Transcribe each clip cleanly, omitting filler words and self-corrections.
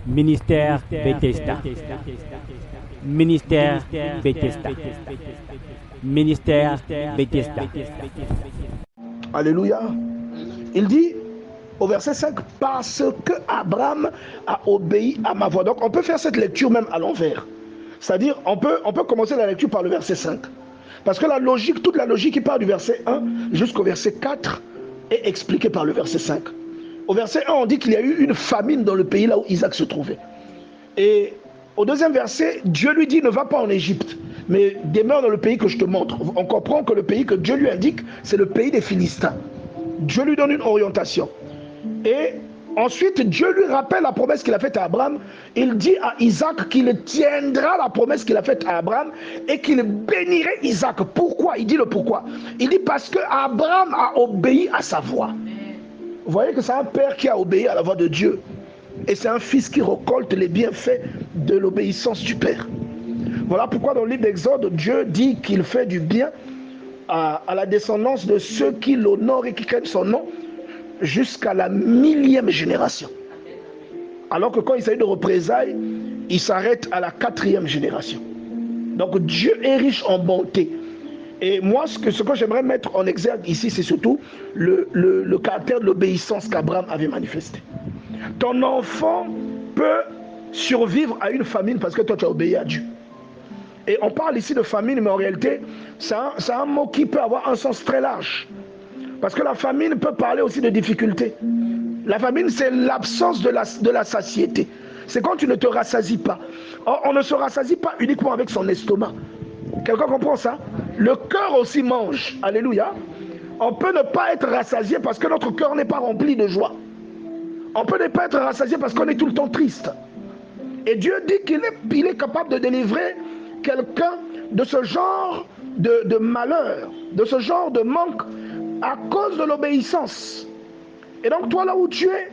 Ministère Bethesda. Ministère Bethesda. Ministère Bethesda. Alléluia. Il dit au verset 5, parce que Abraham a obéi à ma voix. Donc on peut faire cette lecture même à l'envers. C'est-à-dire, on peut commencer la lecture par le verset 5. Parce que la logique, toute la logique qui part du verset 1 jusqu'au verset 4 est expliquée par le verset 5. Au verset 1, on dit qu'il y a eu une famine dans le pays là où Isaac se trouvait. Et au deuxième verset, Dieu lui dit, ne va pas en Égypte, mais demeure dans le pays que je te montre. On comprend que le pays que Dieu lui indique, c'est le pays des Philistins. Dieu lui donne une orientation. Et ensuite, Dieu lui rappelle la promesse qu'il a faite à Abraham. Il dit à Isaac qu'il tiendra la promesse qu'il a faite à Abraham et qu'il bénirait Isaac. Pourquoi? Il dit le pourquoi. Il dit parce que Abraham a obéi à sa voix. Vous voyez que c'est un père qui a obéi à la voix de Dieu. Et c'est un fils qui récolte les bienfaits de l'obéissance du père. Voilà pourquoi dans le livre d'Exode, Dieu dit qu'il fait du bien à la descendance de ceux qui l'honorent et qui craignent son nom jusqu'à la 1000e génération. Alors que quand il s'agit de représailles, il s'arrête à la 4e génération. Donc Dieu est riche en bonté. Et moi, ce que j'aimerais mettre en exergue ici, c'est surtout le caractère de l'obéissance qu'Abraham avait manifesté. Ton enfant peut survivre à une famine parce que toi, tu as obéi à Dieu. Et on parle ici de famine, mais en réalité, c'est un mot qui peut avoir un sens très large. Parce que la famine peut parler aussi de difficultés. La famine, c'est l'absence de la satiété. C'est quand tu ne te rassasies pas. Or, on ne se rassasie pas uniquement avec son estomac. Quelqu'un comprend ça? Le cœur aussi mange. Alléluia. On peut ne pas être rassasié parce que notre cœur n'est pas rempli de joie. On peut ne pas être rassasié parce qu'on est tout le temps triste. Et Dieu dit qu'il est capable de délivrer quelqu'un de ce genre de malheur, de ce genre de manque à cause de l'obéissance. Et donc toi là où tu es,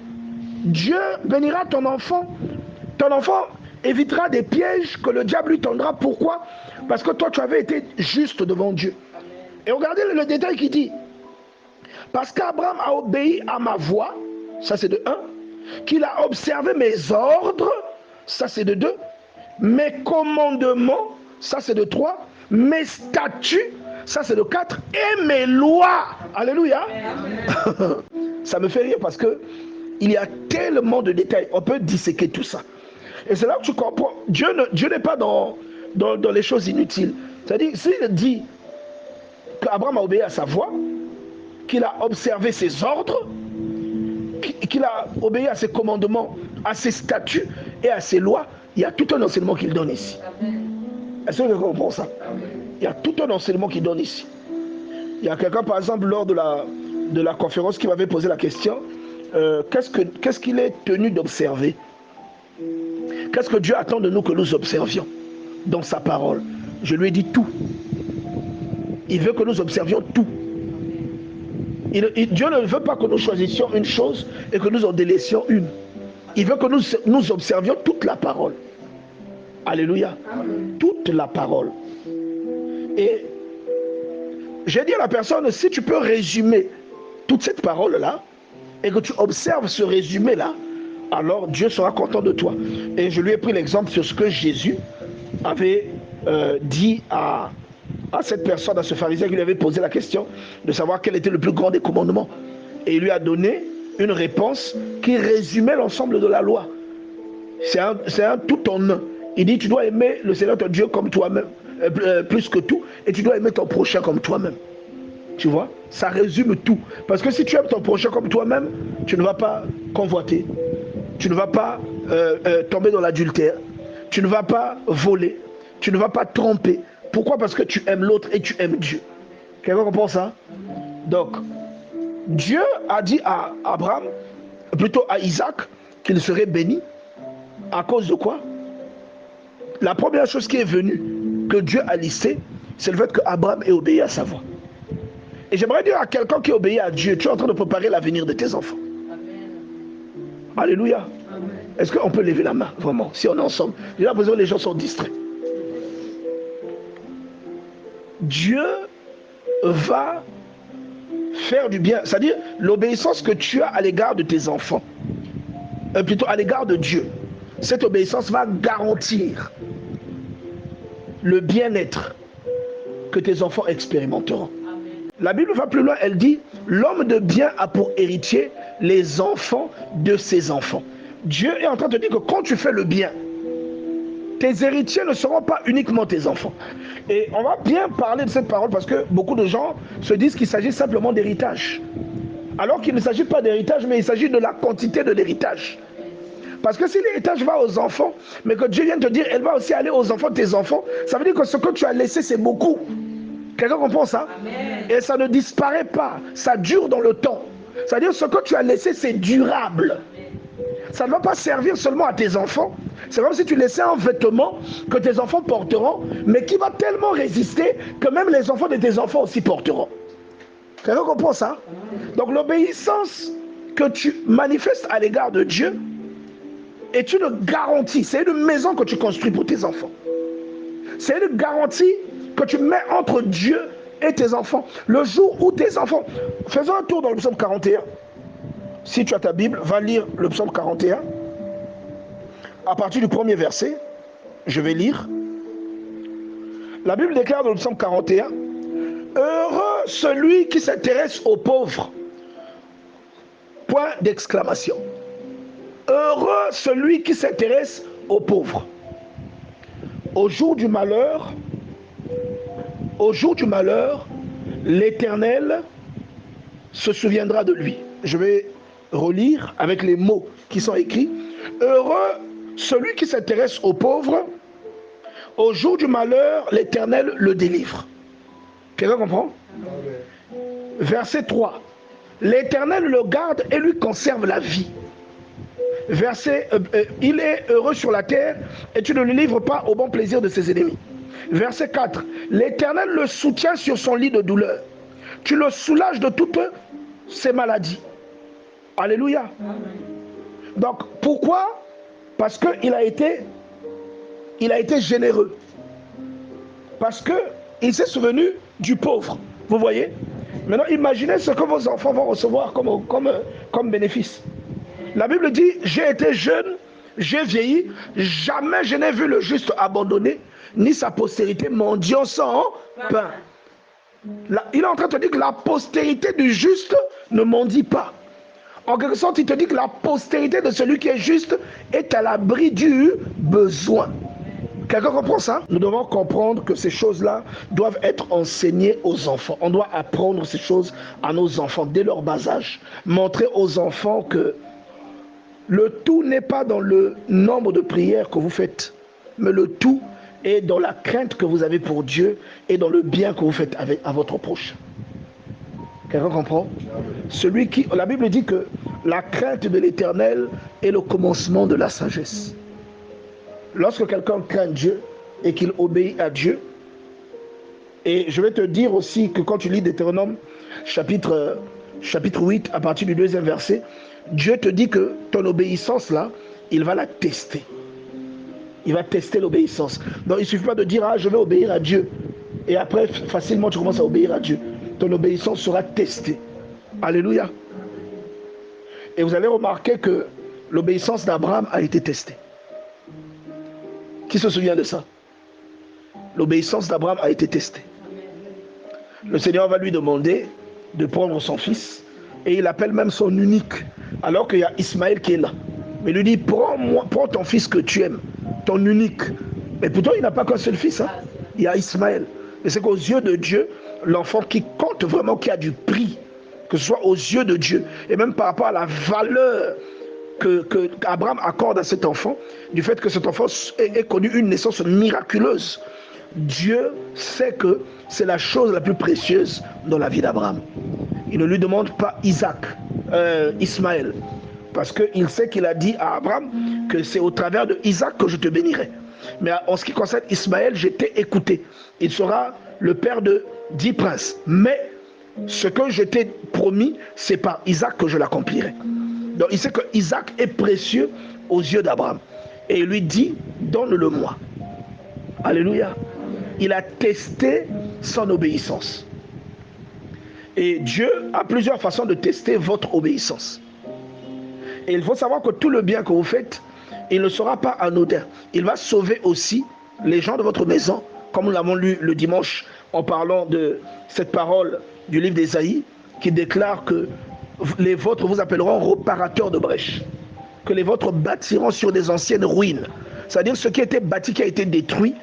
Dieu bénira ton enfant. Ton enfant évitera des pièges que le diable lui tendra. Pourquoi? Parce que toi tu avais été juste devant Dieu. Et regardez le détail qui dit, parce qu'Abraham a obéi à ma voix, ça c'est de 1, qu'il a observé mes ordres, ça c'est de 2, mes commandements, ça c'est de 3, mes statuts, ça c'est de 4, et mes lois. Alléluia. Ça me fait rire parce que il y a tellement de détails, on peut disséquer tout ça. Et c'est là que tu comprends, Dieu n'est pas dans les choses inutiles. C'est-à-dire, s'il dit qu'Abraham a obéi à sa voix, qu'il a observé ses ordres, qu'il a obéi à ses commandements, à ses statuts et à ses lois, il y a tout un enseignement qu'il donne ici. Est-ce que vous comprenez ça? Il y a tout un enseignement qu'il donne ici. Il y a quelqu'un, par exemple, lors de la conférence qui m'avait posé la question, qu'est-ce qu'il est tenu d'observer? Qu'est-ce que Dieu attend de nous que nous observions dans sa parole? Je lui ai dit tout. Il veut que nous observions tout. Dieu ne veut pas que nous choisissions une chose et que nous en délaissions une. Il veut que nous observions toute la parole. Alléluia. Toute la parole. Et j'ai dit à la personne, si tu peux résumer toute cette parole-là et que tu observes ce résumé-là, alors Dieu sera content de toi. Et je lui ai pris l'exemple sur ce que Jésus avait dit à cette personne, à ce pharisien qui lui avait posé la question de savoir quel était le plus grand des commandements. Et il lui a donné une réponse qui résumait l'ensemble de la loi. C'est un tout en un. Il dit, tu dois aimer le Seigneur ton Dieu comme toi-même, plus que tout, et tu dois aimer ton prochain comme toi-même. Tu vois, ça résume tout. Parce que si tu aimes ton prochain comme toi-même, tu ne vas pas convoiter, tu ne vas pas tomber dans l'adultère, tu ne vas pas voler, tu ne vas pas tromper. Pourquoi? Parce que tu aimes l'autre et tu aimes Dieu. Quelqu'un comprend ça? Donc, Dieu a dit à Abraham, plutôt à Isaac, qu'il serait béni. À cause de quoi? La première chose qui est venue, que Dieu a listée, c'est le fait qu'Abraham ait obéi à sa voix. Et j'aimerais dire à quelqu'un qui obéit à Dieu, tu es en train de préparer l'avenir de tes enfants. Amen. Alléluia. Est-ce qu'on peut lever la main, vraiment, si on est ensemble? J'ai l'impression que les gens sont distraits. Dieu va faire du bien, c'est-à-dire l'obéissance que tu as à l'égard de tes enfants, plutôt à l'égard de Dieu, cette obéissance va garantir le bien-être que tes enfants expérimenteront. La Bible va plus loin, elle dit, l'homme de bien a pour héritier les enfants de ses enfants. Dieu est en train de te dire que quand tu fais le bien, tes héritiers ne seront pas uniquement tes enfants. Et on va bien parler de cette parole parce que beaucoup de gens se disent qu'il s'agit simplement d'héritage. Alors qu'il ne s'agit pas d'héritage, mais il s'agit de la quantité de l'héritage. Parce que si l'héritage va aux enfants, mais que Dieu vient te dire, elle va aussi aller aux enfants de tes enfants, ça veut dire que ce que tu as laissé, c'est beaucoup. Quelqu'un comprend ça? Amen. Et ça ne disparaît pas, ça dure dans le temps. C'est-à-dire que ce que tu as laissé, c'est durable. Ça ne va pas servir seulement à tes enfants. C'est comme si tu laissais un vêtement que tes enfants porteront, mais qui va tellement résister que même les enfants de tes enfants aussi porteront. Quelqu'un comprend ça? Donc l'obéissance que tu manifestes à l'égard de Dieu est une garantie. C'est une maison que tu construis pour tes enfants. C'est une garantie que tu mets entre Dieu et tes enfants. Le jour où tes enfants... Faisons un tour dans le psaume 41. Si tu as ta Bible, va lire le psaume 41. À partir du premier verset, je vais lire. La Bible déclare dans le psaume 41, « Heureux celui qui s'intéresse aux pauvres. » Point d'exclamation. Heureux celui qui s'intéresse aux pauvres. Au jour du malheur, l'Éternel se souviendra de lui. Je vais relire avec les mots qui sont écrits. Heureux celui qui s'intéresse aux pauvres. Au jour du malheur, l'Éternel le délivre. Quelqu'un comprend? Verset 3. L'Éternel le garde et lui conserve la vie. Il est heureux sur la terre et tu ne le livres pas au bon plaisir de ses ennemis. Verset 4. L'Éternel le soutient sur son lit de douleur. Tu le soulages de toutes ses maladies. Alléluia. Donc, pourquoi? Parce qu'il a été généreux. Parce qu'il s'est souvenu du pauvre. Vous voyez? Maintenant, imaginez ce que vos enfants vont recevoir comme bénéfice. La Bible dit, j'ai été jeune, j'ai vieilli, jamais je n'ai vu le juste abandonné, ni sa postérité mendiant sans pain. Là, il est en train de te dire que la postérité du juste ne mendie pas. En quelque sorte, il te dit que la postérité de celui qui est juste est à l'abri du besoin. Quelqu'un comprend ça? Nous devons comprendre que ces choses-là doivent être enseignées aux enfants. On doit apprendre ces choses à nos enfants dès leur bas âge. Montrer aux enfants que le tout n'est pas dans le nombre de prières que vous faites, mais le tout est dans la crainte que vous avez pour Dieu et dans le bien que vous faites à votre prochain. Quelqu'un comprend? La Bible dit que la crainte de l'Éternel est le commencement de la sagesse. Lorsque quelqu'un craint Dieu et qu'il obéit à Dieu, et je vais te dire aussi que quand tu lis Deutéronome chapitre 8 à partir du 2e verset, Dieu te dit que ton obéissance là, il va la tester. Il va tester l'obéissance. Donc il ne suffit pas de dire, ah, je vais obéir à Dieu. Et après, facilement, tu commences à obéir à Dieu. Ton obéissance sera testée. Alléluia. Et vous allez remarquer que l'obéissance d'Abraham a été testée. Qui se souvient de ça? L'obéissance d'Abraham a été testée. Le Seigneur va lui demander de prendre son fils et il appelle même son unique, alors qu'il y a Ismaël qui est là. Mais il lui dit, prends ton fils que tu aimes, ton unique. Mais pourtant, il n'a pas qu'un seul fils. Hein? Il y a Ismaël. Et c'est qu'aux yeux de Dieu, l'enfant qui compte vraiment, qui a du prix, que ce soit aux yeux de Dieu, et même par rapport à la valeur que Abraham accorde à cet enfant, du fait que cet enfant ait connu une naissance miraculeuse. Dieu sait que c'est la chose la plus précieuse dans la vie d'Abraham. Il ne lui demande pas Ismaël, parce qu'il sait qu'il a dit à Abraham que c'est au travers de Isaac que je te bénirai. Mais en ce qui concerne Ismaël, je t'ai écouté. Il sera le père de 10 princes. Mais ce que je t'ai promis, c'est par Isaac que je l'accomplirai. Donc il sait que Isaac est précieux aux yeux d'Abraham. Et il lui dit, donne-le-moi. Alléluia. Il a testé son obéissance. Et Dieu a plusieurs façons de tester votre obéissance. Et il faut savoir que tout le bien que vous faites il ne sera pas anodin. Il va sauver aussi les gens de votre maison, comme nous l'avons lu le dimanche en parlant de cette parole du livre d'Ésaïe qui déclare que les vôtres vous appelleront réparateurs de brèches, que les vôtres bâtiront sur des anciennes ruines. C'est-à-dire ce qui a été bâti, qui a été détruit,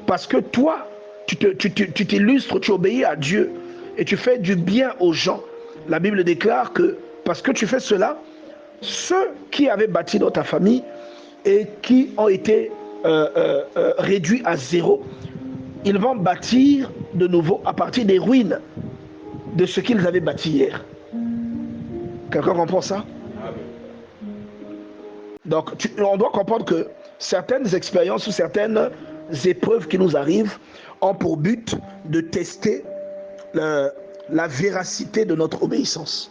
parce que toi, tu t'illustres, tu obéis à Dieu et tu fais du bien aux gens. La Bible déclare que parce que tu fais cela, ceux qui avaient bâti dans ta famille et qui ont été réduits à zéro, ils vont bâtir de nouveau à partir des ruines de ce qu'ils avaient bâti hier. Quelqu'un comprend ça? Donc, on doit comprendre que certaines expériences ou certaines épreuves qui nous arrivent ont pour but de tester la véracité de notre obéissance.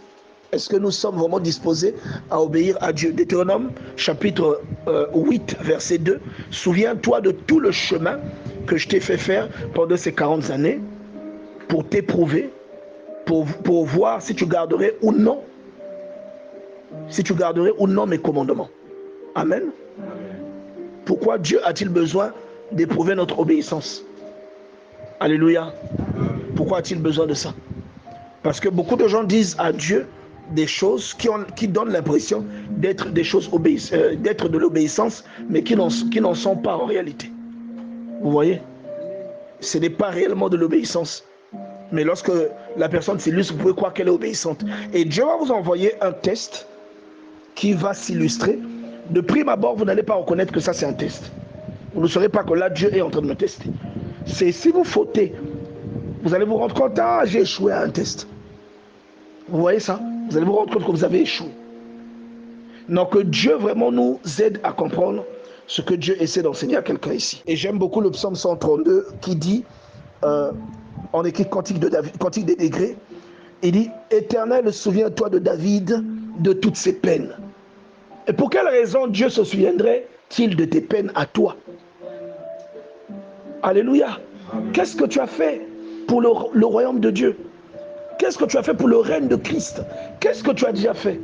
Est-ce que nous sommes vraiment disposés à obéir à Dieu? Deutéronome chapitre 8 verset 2. Souviens-toi de tout le chemin que je t'ai fait faire pendant ces 40 années pour t'éprouver, pour voir si tu garderais ou non, mes commandements. Amen. Pourquoi Dieu a-t-il besoin d'éprouver notre obéissance? Alléluia. Pourquoi a-t-il besoin de ça? Parce que beaucoup de gens disent à Dieu des choses qui donnent l'impression d'être des choses d'être de l'obéissance, mais qui n'en sont pas en réalité. Vous voyez? Ce n'est pas réellement de l'obéissance. Mais lorsque la personne s'illustre, vous pouvez croire qu'elle est obéissante. Et Dieu va vous envoyer un test qui va s'illustrer. De prime abord, vous n'allez pas reconnaître que ça c'est un test. Vous ne saurez pas que là, Dieu est en train de me tester. C'est si vous fautez, vous allez vous rendre compte, j'ai échoué à un test. Vous voyez ça? Vous allez vous rendre compte que vous avez échoué. Donc que Dieu vraiment nous aide à comprendre ce que Dieu essaie d'enseigner à quelqu'un ici. Et j'aime beaucoup le psaume 132 qui dit, en écrit cantique des degrés, il dit, Éternel, souviens-toi de David, de toutes ses peines. Et pour quelle raison Dieu se souviendrait-il de tes peines à toi? Alléluia. Qu'est-ce que tu as fait pour le royaume de Dieu? Qu'est-ce que tu as fait pour le règne de Christ? Qu'est-ce que tu as déjà fait?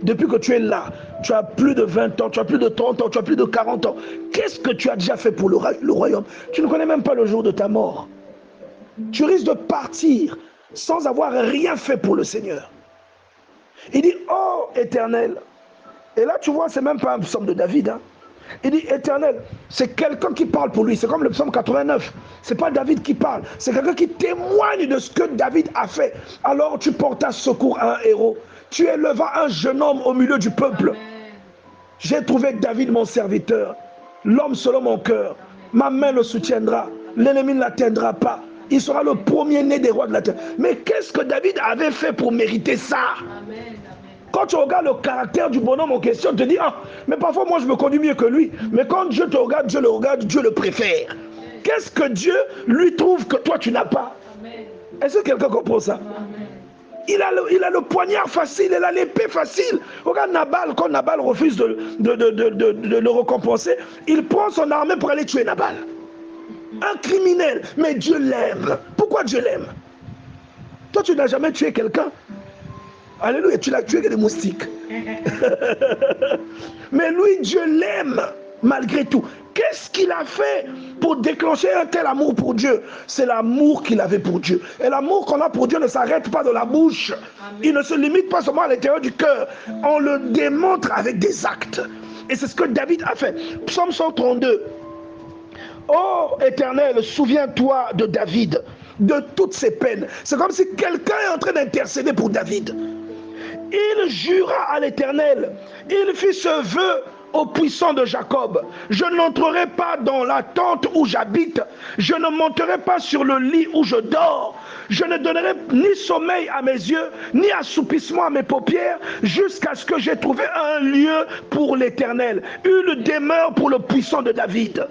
Depuis que tu es là, tu as plus de 20 ans, tu as plus de 30 ans, tu as plus de 40 ans. Qu'est-ce que tu as déjà fait pour le royaume? Tu ne connais même pas le jour de ta mort. Tu risques de partir sans avoir rien fait pour le Seigneur. Il dit, oh Éternel. Et là, tu vois, c'est même pas un psaume de David. Il dit, Éternel, c'est quelqu'un qui parle pour lui. C'est comme le psaume 89. C'est pas David qui parle. C'est quelqu'un qui témoigne de ce que David a fait. Alors tu portas secours à un héros. Tu élevas un jeune homme au milieu du peuple. J'ai trouvé David mon serviteur, l'homme selon mon cœur. Ma main le soutiendra. L'ennemi ne l'atteindra pas. Il sera le premier-né des rois de la terre. Mais qu'est-ce que David avait fait pour mériter ça? Amen. Quand tu regardes le caractère du bonhomme en question, tu te dis, mais parfois moi je me conduis mieux que lui. Mais quand Dieu te regarde, Dieu le préfère. Qu'est-ce que Dieu lui trouve que toi tu n'as pas? Est-ce que quelqu'un comprend ça? Il a le poignard facile, il a l'épée facile. Regarde Nabal, quand Nabal refuse de le récompenser, il prend son armée pour aller tuer Nabal. Un criminel, mais Dieu l'aime. Pourquoi Dieu l'aime? Toi tu n'as jamais tué quelqu'un. Alléluia, tu l'as tué que des moustiques. Mais lui, Dieu l'aime malgré tout. Qu'est-ce qu'il a fait pour déclencher un tel amour pour Dieu? C'est l'amour qu'il avait pour Dieu. Et l'amour qu'on a pour Dieu ne s'arrête pas dans la bouche. Amen. Il ne se limite pas seulement à l'intérieur du cœur. On le démontre avec des actes. Et c'est ce que David a fait. Psaume 132. Oh Éternel, souviens-toi de David, de toutes ses peines. C'est comme si quelqu'un est en train d'intercéder pour David. Il jura à l'Éternel, il fit ce vœu au puissant de Jacob. Je n'entrerai pas dans la tente où j'habite, je ne monterai pas sur le lit où je dors, je ne donnerai ni sommeil à mes yeux, ni assoupissement à mes paupières, jusqu'à ce que j'ai trouvé un lieu pour l'Éternel, une demeure pour le puissant de David.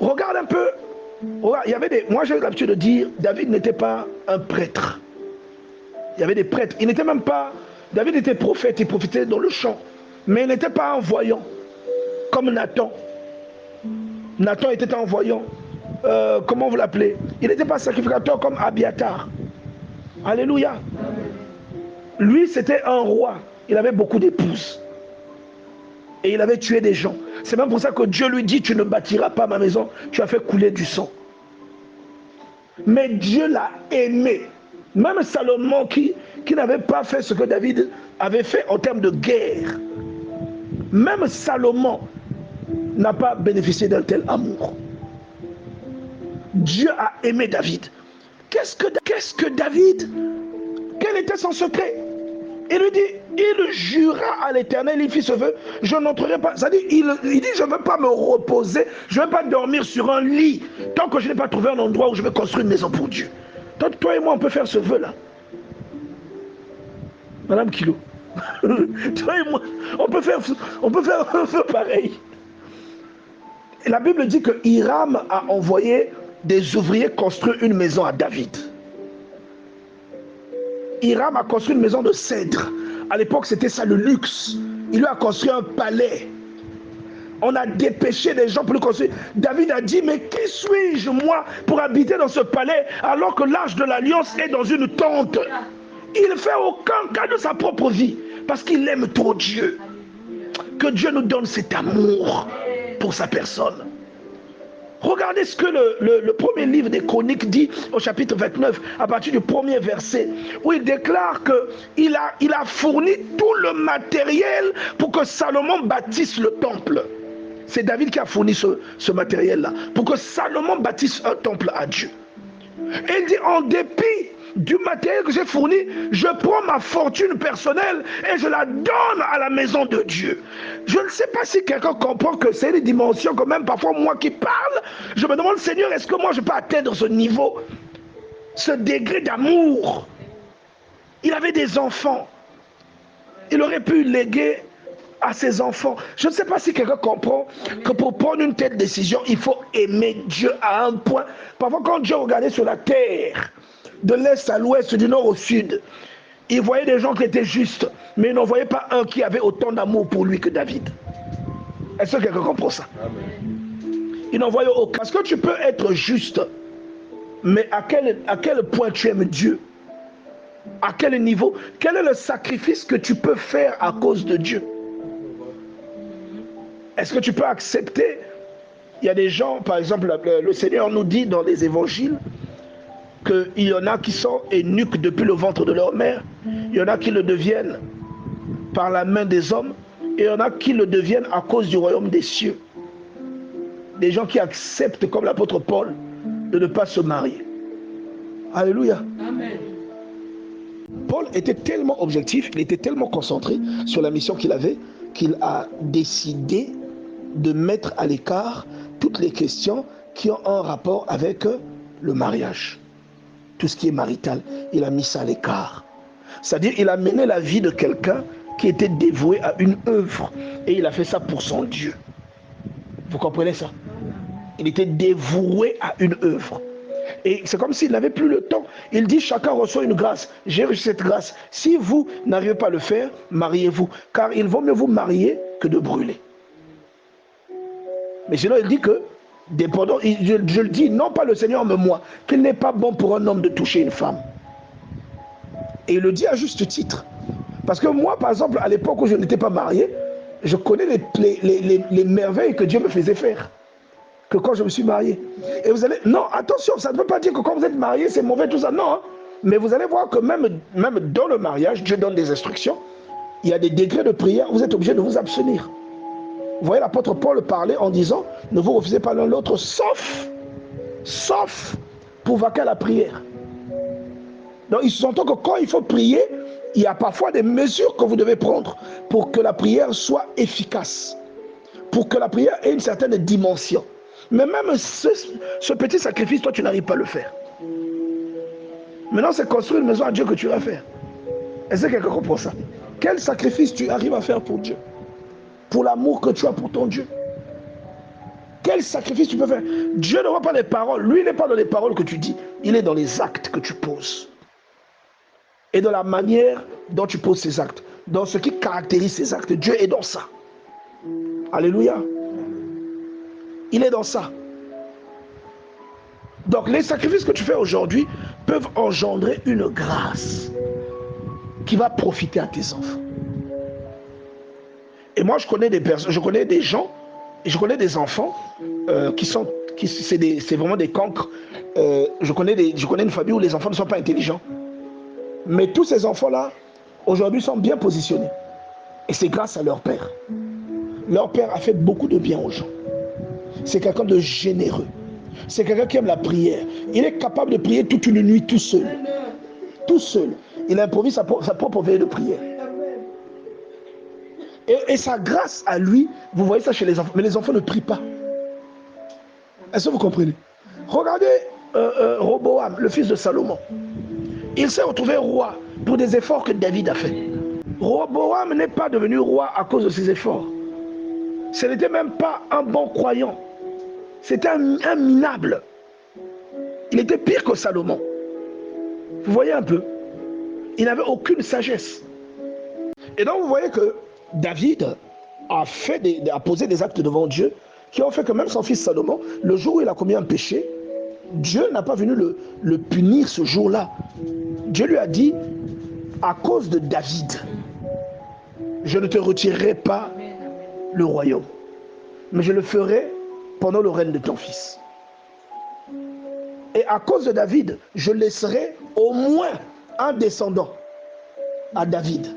Regarde un peu, moi j'ai l'habitude de dire, David n'était pas un prêtre. Il y avait des prêtres. Il n'était même pas... David était prophète, il prophétisait dans le champ. Mais il n'était pas un voyant, comme Nathan. Nathan était un voyant. Comment vous l'appelez? Il n'était pas sacrificateur comme Abiathar. Alléluia. Lui, c'était un roi. Il avait beaucoup d'épouses. Et il avait tué des gens. C'est même pour ça que Dieu lui dit, tu ne bâtiras pas ma maison, tu as fait couler du sang. Mais Dieu l'a aimé. Même Salomon qui n'avait pas fait ce que David avait fait en termes de guerre. Même Salomon n'a pas bénéficié d'un tel amour. Dieu a aimé David. Qu'est-ce que David? Quel était son secret? Il lui dit, il jura à l'Éternel, il fit ce vœu, je n'entrerai pas. C'est-à-dire, il dit, je ne veux pas me reposer, je ne veux pas dormir sur un lit, tant que je n'ai pas trouvé un endroit où je vais construire une maison pour Dieu. Toi et moi, on peut faire ce vœu-là. Madame Kilo, toi et moi, on peut faire un vœu pareil. Et la Bible dit que Hiram a envoyé des ouvriers construire une maison à David. Hiram a construit une maison de cèdre. À l'époque, c'était ça le luxe. Il lui a construit un palais. On a dépêché des gens pour le construire. David a dit, mais qui suis-je, moi, pour habiter dans ce palais alors que l'Arche de l'Alliance est dans une tente? Il ne fait aucun cas de sa propre vie parce qu'il aime trop Dieu. Que Dieu nous donne cet amour pour sa personne. Regardez ce que le premier livre des Chroniques dit au chapitre 29, à partir du premier verset, où il déclare qu'il a fourni tout le matériel pour que Salomon bâtisse le temple. C'est David qui a fourni ce matériel-là, pour que Salomon bâtisse un temple à Dieu. Et il dit, en dépit du matériel que j'ai fourni, je prends ma fortune personnelle et je la donne à la maison de Dieu. Je ne sais pas si quelqu'un comprend que c'est une dimension que même parfois moi qui parle, je me demande, Seigneur, est-ce que moi je peux atteindre ce niveau, ce degré d'amour? Il avait des enfants. Il aurait pu léguer à ses enfants. Je ne sais pas si quelqu'un comprend que pour prendre une telle décision, il faut aimer Dieu à un point. Parfois quand Dieu regardait sur la terre, de l'est à l'ouest, du nord au sud, il voyait des gens qui étaient justes, mais il n'en voyait pas un qui avait autant d'amour pour lui que David. Est-ce que quelqu'un comprend ça? Il n'en voyait aucun. Parce que tu peux être juste, mais à quel point tu aimes Dieu? À quel niveau? Quel est le sacrifice que tu peux faire à cause de Dieu? Est-ce que tu peux accepter? Il y a des gens, par exemple, le Seigneur nous dit dans les évangiles, qu'il y en a qui sont eunuques depuis le ventre de leur mère, il y en a qui le deviennent par la main des hommes, et il y en a qui le deviennent à cause du royaume des cieux. Des gens qui acceptent, comme l'apôtre Paul, de ne pas se marier. Alléluia. Amen. Paul était tellement objectif, il était tellement concentré sur la mission qu'il avait, qu'il a décidé de mettre à l'écart toutes les questions qui ont un rapport avec le mariage. Tout ce qui est marital, il a mis ça à l'écart. C'est-à-dire, il a mené la vie de quelqu'un qui était dévoué à une œuvre. Et il a fait ça pour son Dieu. Vous comprenez ça? Il était dévoué à une œuvre. Et c'est comme s'il n'avait plus le temps. Il dit, chacun reçoit une grâce. J'ai reçu cette grâce. Si vous n'arrivez pas à le faire, mariez-vous. Car il vaut mieux vous marier que de brûler. Mais sinon, il dit que, dépendant, je le dis, non pas le Seigneur, mais moi, qu'il n'est pas bon pour un homme de toucher une femme. Et il le dit à juste titre. Parce que moi, par exemple, à l'époque où je n'étais pas marié, je connais les merveilles que Dieu me faisait faire. Que quand je me suis marié. Et vous allez... Non, attention, ça ne veut pas dire que quand vous êtes marié, c'est mauvais, tout ça. Non, hein. Mais vous allez voir que même dans le mariage, Dieu donne des instructions. Il y a des degrés de prière, vous êtes obligé de vous abstenir. Vous voyez l'apôtre Paul parler en disant, ne vous refusez pas l'un l'autre, sauf pour vaquer à la prière. Donc il s'entend que quand il faut prier, il y a parfois des mesures que vous devez prendre pour que la prière soit efficace, pour que la prière ait une certaine dimension. Mais même ce petit sacrifice, toi tu n'arrives pas à le faire. Maintenant c'est construire une maison à Dieu que tu vas faire. Est-ce que quelqu'un comprend ça? Quel sacrifice tu arrives à faire pour Dieu? Pour l'amour que tu as pour ton Dieu. Quel sacrifice tu peux faire? Dieu ne voit pas les paroles. Lui, il n'est pas dans les paroles que tu dis. Il est dans les actes que tu poses. Et dans la manière dont tu poses ces actes. Dans ce qui caractérise ces actes. Dieu est dans ça. Alléluia. Il est dans ça. Donc les sacrifices que tu fais aujourd'hui peuvent engendrer une grâce qui va profiter à tes enfants. Et moi, je connais des personnes, je connais des gens, et je connais des enfants c'est vraiment des cancres. Je connais une famille où les enfants ne sont pas intelligents. Mais tous ces enfants-là, aujourd'hui, sont bien positionnés. Et c'est grâce à leur père. Leur père a fait beaucoup de bien aux gens. C'est quelqu'un de généreux. C'est quelqu'un qui aime la prière. Il est capable de prier toute une nuit tout seul. Tout seul. Il improvise sa propre veille de prière. Et ça, grâce à lui, vous voyez ça chez les enfants. Mais les enfants ne prient pas. Est-ce que vous comprenez? Regardez Roboam, le fils de Salomon. Il s'est retrouvé roi pour des efforts que David a fait. Roboam n'est pas devenu roi à cause de ses efforts. Ce n'était même pas un bon croyant. C'était un minable. Il était pire que Salomon. Vous voyez un peu? Il n'avait aucune sagesse. Et donc vous voyez que David a posé des actes devant Dieu qui ont fait que même son fils Salomon, le jour où il a commis un péché, Dieu n'a pas venu le punir ce jour-là. Dieu lui a dit, à cause de David, je ne te retirerai pas le royaume, mais je le ferai pendant le règne de ton fils. Et à cause de David, je laisserai au moins un descendant à David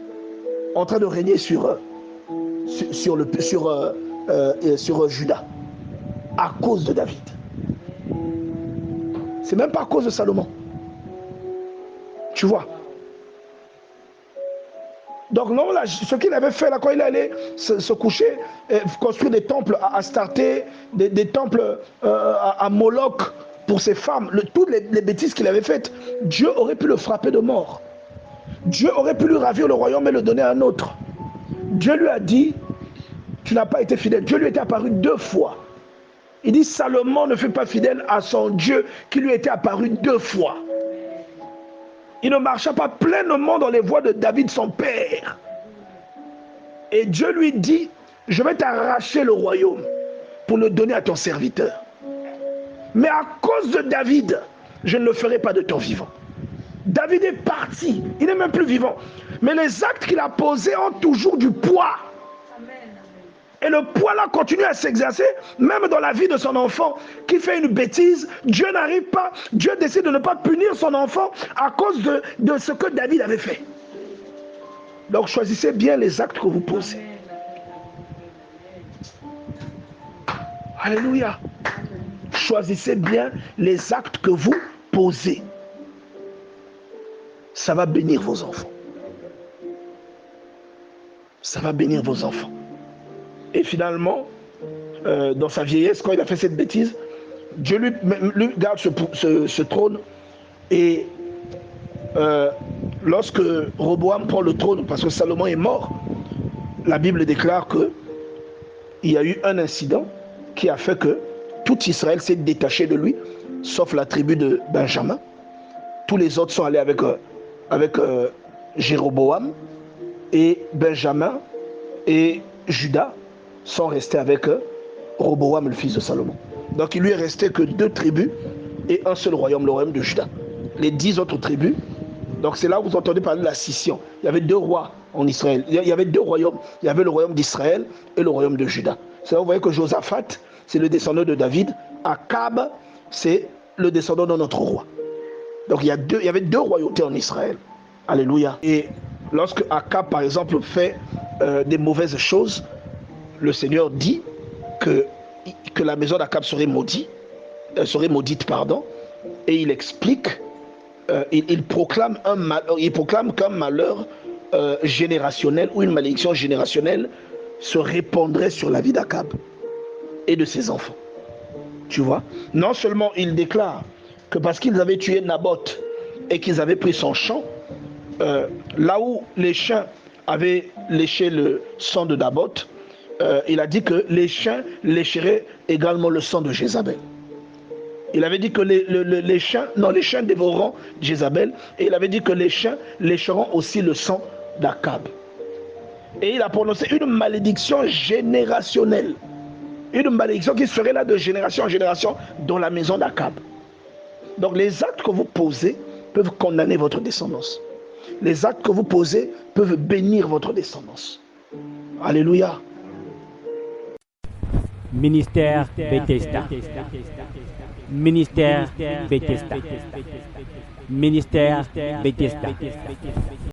en train de régner sur Juda, à cause de David. C'est même pas à cause de Salomon. Tu vois. Donc non, là, ce qu'il avait fait là, quand il allait se coucher, construire des temples à Astarté, des temples à Moloch pour ses femmes, toutes les bêtises qu'il avait faites, Dieu aurait pu le frapper de mort. Dieu aurait pu lui ravir le royaume et le donner à un autre. Dieu lui a dit, tu n'as pas été fidèle. Dieu lui était apparu 2 fois. Il dit, Salomon ne fut pas fidèle à son Dieu qui lui était apparu 2 fois. Il ne marcha pas pleinement dans les voies de David, son père. Et Dieu lui dit, je vais t'arracher le royaume pour le donner à ton serviteur. Mais à cause de David, je ne le ferai pas de ton vivant. David est parti, il n'est même plus vivant. Mais les actes qu'il a posés ont toujours du poids. Et le poids là continue à s'exercer, même dans la vie de son enfant qui fait une bêtise. Dieu n'arrive pas, Dieu décide de ne pas punir son enfant à cause de ce que David avait fait. Donc choisissez bien les actes que vous posez. Alléluia. Choisissez bien les actes que vous posez. Ça va bénir vos enfants. Ça va bénir vos enfants. Et finalement, dans sa vieillesse, quand il a fait cette bêtise, Dieu lui garde ce trône. Et lorsque Roboam prend le trône, parce que Salomon est mort, la Bible déclare qu'il y a eu un incident qui a fait que tout Israël s'est détaché de lui, sauf la tribu de Benjamin. Tous les autres sont allés avec Jéroboam, et Benjamin et Juda sont restés avec Roboam, le fils de Salomon. Donc il lui est resté que 2 tribus et un seul royaume, le royaume de Juda. Les 10 autres tribus, donc c'est là où vous entendez parler de la scission. Il y avait 2 rois en Israël. Il y avait 2 royaumes. Il y avait le royaume d'Israël et le royaume de Juda. C'est là où vous voyez que Josaphat, c'est le descendant de David. Akab, c'est le descendant de notre roi. Donc il y avait 2 royautés en Israël. Alléluia. Et lorsque Akab, par exemple, fait des mauvaises choses, le Seigneur dit que la maison d'Akab serait maudite, et il explique, il proclame qu'un malheur générationnel ou une malédiction générationnelle se répandrait sur la vie d'Akab et de ses enfants. Tu vois, non seulement il déclare que parce qu'ils avaient tué Naboth et qu'ils avaient pris son champ, là où les chiens avaient léché le sang de Naboth, il a dit que les chiens lécheraient également le sang de Jézabel. Il avait dit que les chiens dévoreront Jézabel, et il avait dit que les chiens lécheront aussi le sang d'Akab. Et il a prononcé une malédiction générationnelle. Une malédiction qui serait là de génération en génération dans la maison d'Akab. Donc les actes que vous posez peuvent condamner votre descendance. Les actes que vous posez peuvent bénir votre descendance. Alléluia. Ministère Bethesda. Ministère Bethesda. Ministère Bethesda.